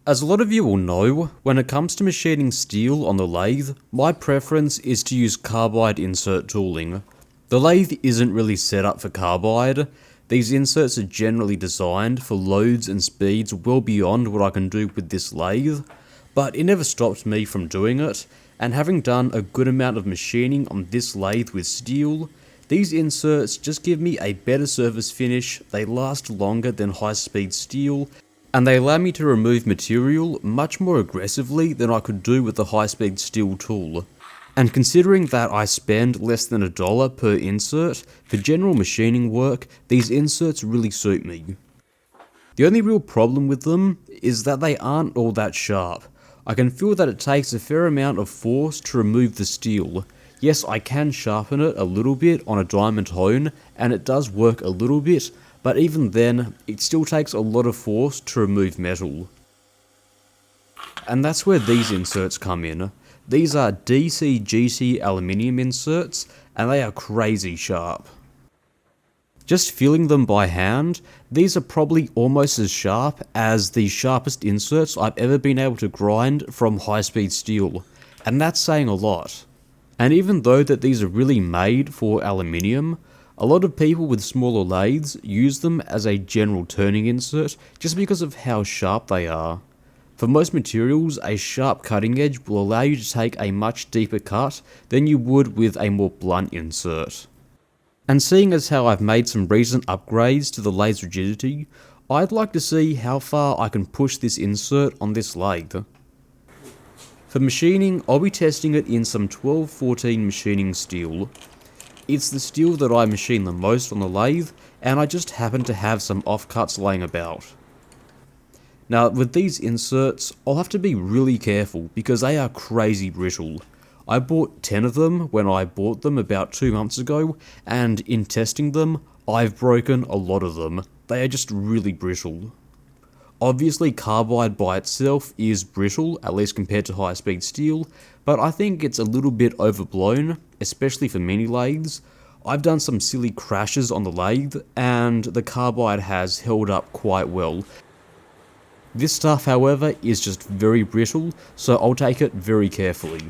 As a lot of you will know, when it comes to machining steel on the lathe, my preference is to use carbide insert tooling. The lathe isn't really set up for carbide. These inserts are generally designed for loads and speeds well beyond what I can do with this lathe, but it never stopped me from doing it, and having done a good amount of machining on this lathe with steel, these inserts just give me a better surface finish, they last longer than high-speed steel, and they allow me to remove material much more aggressively than I could do with the high-speed steel tool. And considering that I spend less than $1 per insert, for general machining work, these inserts really suit me. The only real problem with them is that they aren't all that sharp. I can feel that it takes a fair amount of force to remove the steel. Yes, I can sharpen it a little bit on a diamond hone, and it does work a little bit, but even then, it still takes a lot of force to remove metal. And that's where these inserts come in. These are DCGT aluminium inserts, and they are crazy sharp. Just feeling them by hand, these are probably almost as sharp as the sharpest inserts I've ever been able to grind from high-speed steel, and that's saying a lot. And even though that these are really made for aluminium, a lot of people with smaller lathes use them as a general turning insert just because of how sharp they are. For most materials, a sharp cutting edge will allow you to take a much deeper cut than you would with a more blunt insert. And seeing as how I've made some recent upgrades to the lathe's rigidity, I'd like to see how far I can push this insert on this lathe. For machining, I'll be testing it in some 1214 machining steel. It's the steel that I machine the most on the lathe, and I just happen to have some offcuts laying about. Now with these inserts, I'll have to be really careful because they are crazy brittle. I bought 10 of them when I bought them about 2 months ago, and in testing them, I've broken a lot of them. They are just really brittle. Obviously carbide by itself is brittle, at least compared to high-speed steel, but I think it's a little bit overblown, especially for mini lathes. I've done some silly crashes on the lathe, and the carbide has held up quite well. This stuff, however, is just very brittle, so I'll take it very carefully.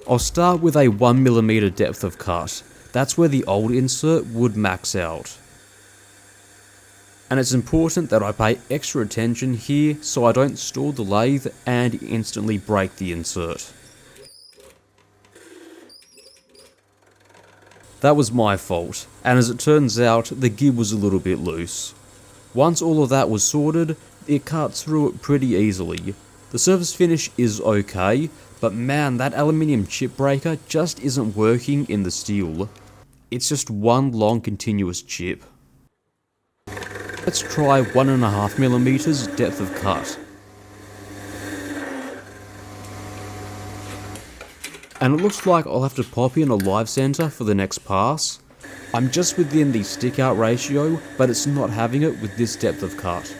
I'll start with a 1mm depth of cut. That's where the old insert would max out. And it's important that I pay extra attention here so I don't stall the lathe and instantly break the insert. That was my fault, and as it turns out, the gib was a little bit loose. Once all of that was sorted, it cut through it pretty easily. The surface finish is okay, but man, that aluminium chip breaker just isn't working in the steel. It's just one long continuous chip. Let's try 1.5mm depth of cut. And it looks like I'll have to pop in a live center for the next pass. I'm just within the stick out ratio, but it's not having it with this depth of cut.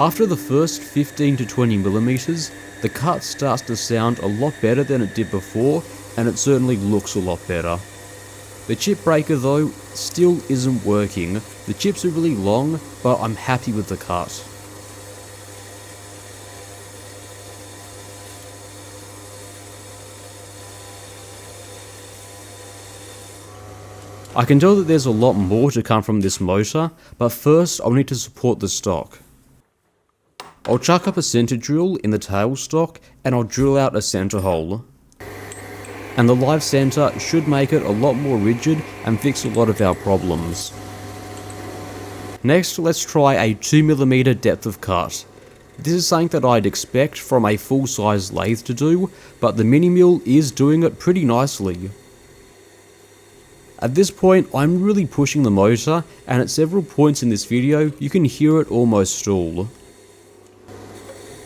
After the first 15 to 20mm, the cut starts to sound a lot better than it did before, and it certainly looks a lot better. The chip breaker though, still isn't working. The chips are really long, but I'm happy with the cut. I can tell that there's a lot more to come from this motor, but first I'll need to support the stock. I'll chuck up a center drill in the tailstock and I'll drill out a center hole. And the live center should make it a lot more rigid and fix a lot of our problems. Next, let's try a 2mm depth of cut. This is something that I'd expect from a full-size lathe to do, but the mini mill is doing it pretty nicely. At this point, I'm really pushing the motor, and at several points in this video, you can hear it almost stall.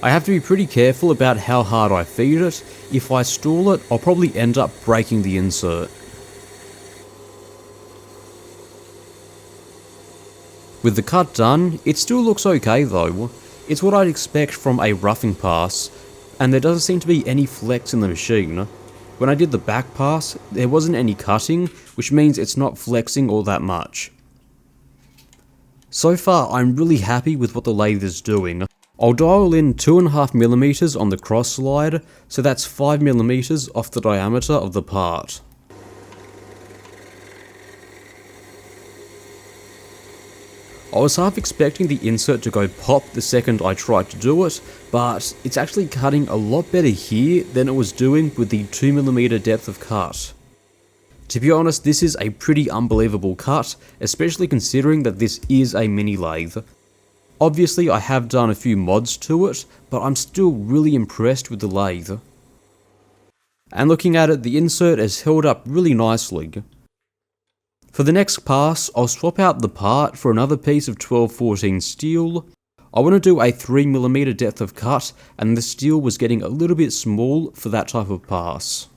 I have to be pretty careful about how hard I feed it. If I stall it, I'll probably end up breaking the insert. With the cut done, it still looks okay though. It's what I'd expect from a roughing pass, and there doesn't seem to be any flex in the machine. When I did the back pass, there wasn't any cutting, which means it's not flexing all that much. So far, I'm really happy with what the lathe is doing. I'll dial in 2.5mm on the cross slide, so that's 5mm off the diameter of the part. I was half expecting the insert to go pop the second I tried to do it, but it's actually cutting a lot better here than it was doing with the 2mm depth of cut. To be honest, this is a pretty unbelievable cut, especially considering that this is a mini lathe. Obviously I have done a few mods to it, but I'm still really impressed with the lathe. And looking at it, the insert has held up really nicely. For the next pass, I'll swap out the part for another piece of 1214 steel. I want to do a 3mm depth of cut, and the steel was getting a little bit small for that type of pass.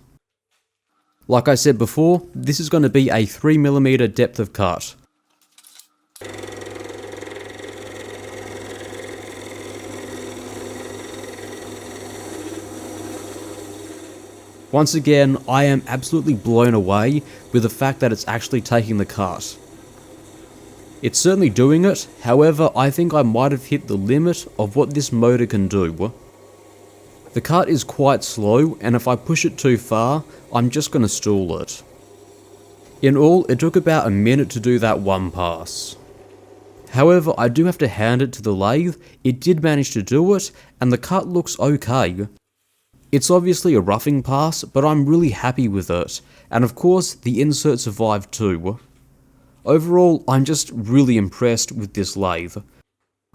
Like I said before, this is going to be a 3mm depth of cut. Once again, I am absolutely blown away with the fact that it's actually taking the cut. It's certainly doing it, however I think I might have hit the limit of what this motor can do. The cut is quite slow, and if I push it too far, I'm just going to stall it. In all, it took about a minute to do that one pass. However, I do have to hand it to the lathe, it did manage to do it, and the cut looks okay. It's obviously a roughing pass, but I'm really happy with it, and of course the insert survived too. Overall, I'm just really impressed with this lathe.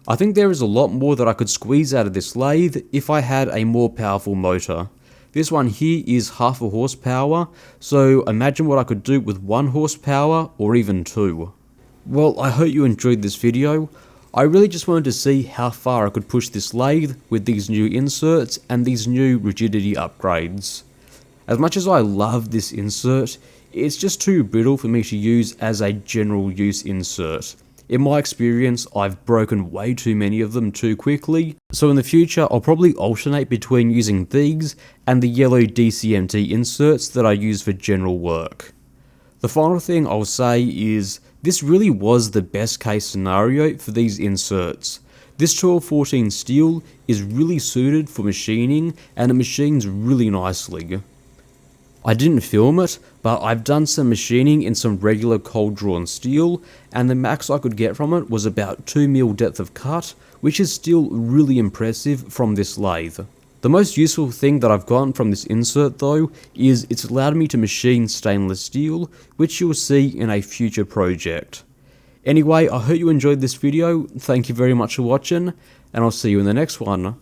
I think there is a lot more that I could squeeze out of this lathe if I had a more powerful motor. This one here is 0.5 horsepower, so imagine what I could do with 1 horsepower or even 2. Well, I hope you enjoyed this video. I really just wanted to see how far I could push this lathe with these new inserts and these new rigidity upgrades. As much as I love this insert, it's just too brittle for me to use as a general use insert. In my experience, I've broken way too many of them too quickly, so in the future I'll probably alternate between using these and the yellow DCMT inserts that I use for general work. The final thing I'll say is, this really was the best case scenario for these inserts. This 1214 steel is really suited for machining, and it machines really nicely. I didn't film it, but I've done some machining in some regular cold drawn steel, and the max I could get from it was about 2mm depth of cut, which is still really impressive from this lathe. The most useful thing that I've gotten from this insert though, is it's allowed me to machine stainless steel, which you'll see in a future project. Anyway, I hope you enjoyed this video, thank you very much for watching, and I'll see you in the next one.